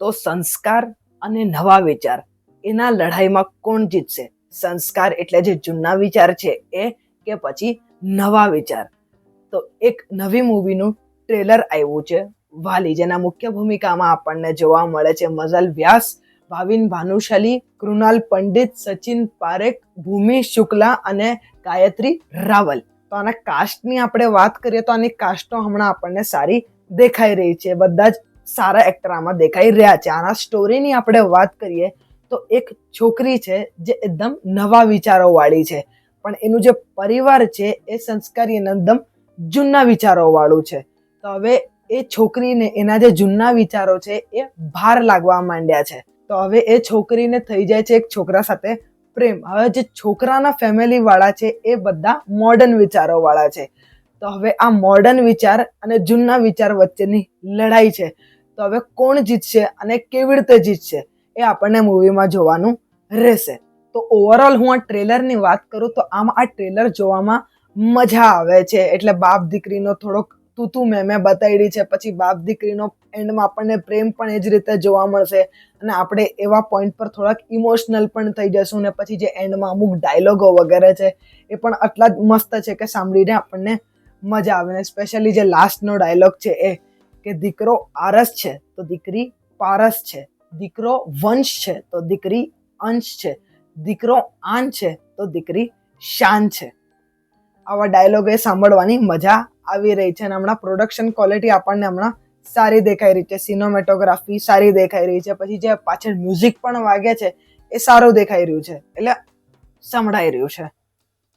તો સંસ્કાર અને નવા વિચાર એના લડાઈમાં કોણ જીતશે? સંસ્કાર એટલે જે જૂના વિચાર છે એ, કે પછી નવા વિચાર? તો એક નવી મૂવીનું ટ્રેલર આવ્યું છે, વાલી, જેના મુખ્ય ભૂમિકામાં આપણને જોવા મળે છે મઝલ વ્યાસ, ભાવિન ભાનુશાલી, કૃણાલ પંડિત, સચિન પારેખ, ભૂમિ શુક્લા અને ગાયત્રી રાવલ. તો આના કાસ્ટની આપણે વાત કરીએ તો આની કાસ્ટ તો હમણાં આપણને સારી દેખાઈ રહી છે, બધા જ સારા એક્ટર આમાં દેખાઈ રહ્યા છે. આના સ્ટોરીની આપણે વાત કરીએ તો એક છોકરી છે જે એકદમ નવા વિચારો વાળી છે, પણ એનું જે પરિવાર છે એ સંસ્કારી અને એકદમ જૂના વિચારો વાળું છે. તો હવે એ છોકરીને એના જે જૂના વિચારો છે એ ભાર લાગવા માંડ્યા છે. તો હવે એ છોકરીને થઈ જાય છે એક છોકરા સાથે પ્રેમ. હવે જે છોકરાના ફેમિલી વાળા છે એ બધા મોડર્ન વિચારો વાળા છે. તો હવે આ મોડર્ન વિચાર અને જૂના વિચાર વચ્ચેની લડાઈ છે. તો હવે કોણ જીતશે અને કેવી રીતે જીતશે એ આપણને મૂવીમાં જોવાનું રહેશે. તો ઓવરઓલ હું આ ટ્રેલરની વાત કરું તો આ ટ્રેલર જોવામાં મજા આવે છે. એટલે બાપ દીકરીનો થોડોક તું મેં બતાવી છે, પછી બાપ દીકરીનો એન્ડમાં આપણને પ્રેમ પણ એ જ રીતે જોવા મળશે, અને આપણે એવા પોઈન્ટ પર થોડાક ઇમોશનલ પણ થઈ જશું. ને પછી જે એન્ડમાં અમુક ડાયલોગો વગેરે છે એ પણ આટલા જ મસ્ત છે કે સાંભળીને આપણને મજા આવે. ને સ્પેશિયલી જે લાસ્ટનો ડાયલોગ છે એ, કે દીકરો આરસ છે તો દીકરી પારસ છે, દીકરો વંશ છે તો દીકરી અંશ છે, દીકરો આન છે તો દીકરી શાન છે. આવા ડાયલોગ એ સાંભળવાની મજા આવી રહી છે. અને હમણાં પ્રોડક્શન ક્વોલિટી આપણને હમણાં સારી દેખાઈ રહી છે, સિનેમેટોગ્રાફી સારી દેખાઈ રહી છે, પછી જે પાછળ મ્યુઝિક પણ વાગે છે એ સારું દેખાઈ રહ્યું છે, એટલે સંભળાઈ રહ્યું છે,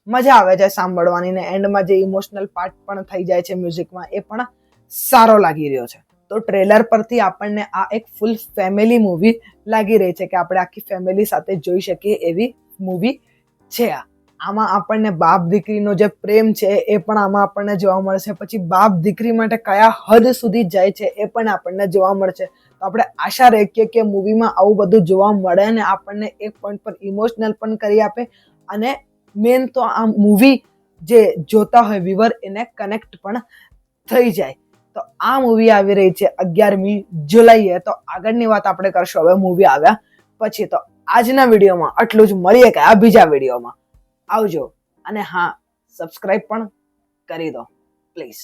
મજા આવે છે સાંભળવાની. ને એન્ડમાં જે ઇમોશનલ પાર્ટ પણ થઈ જાય છે મ્યુઝિકમાં, એ પણ સારો લાગી રહ્યો છે. તો ટ્રેલર પરથી આપણને આ એક ફૂલ ફેમિલી મૂવી લાગી રહી છે, કે આપણે આખી ફેમિલી સાથે જોઈ શકીએ એવી મૂવી છે આ. આમાં આપણને બાપ દીકરીનો જે પ્રેમ છે એ પણ આમાં આપણને જોવા મળશે. પછી બાપ દીકરી માટે કયા હદ સુધી જાય છે એ પણ આપણને જોવા મળશે. તો આપણે આશા રાખીએ કે મૂવીમાં આવું બધું જોવા મળે અને આપણને એક પોઈન્ટ પર ઇમોશનલ પણ કરી આપે, અને મેન તો આ મૂવી જે જોતા હોય વ્યુઅર એને કનેક્ટ પણ થઈ જાય. તો આ મૂવી આવી રહી છે 11મી જુલાઈએ. તો આગળની વાત આપણે કરશું હવે મૂવી આવ્યા પછી. તો આજના વિડીયોમાં આટલું જ. મળીએ કે આ બીજા વિડીયોમાં. આવજો. અને હા, સબસ્ક્રાઇબ પણ કરી દો પ્લીઝ.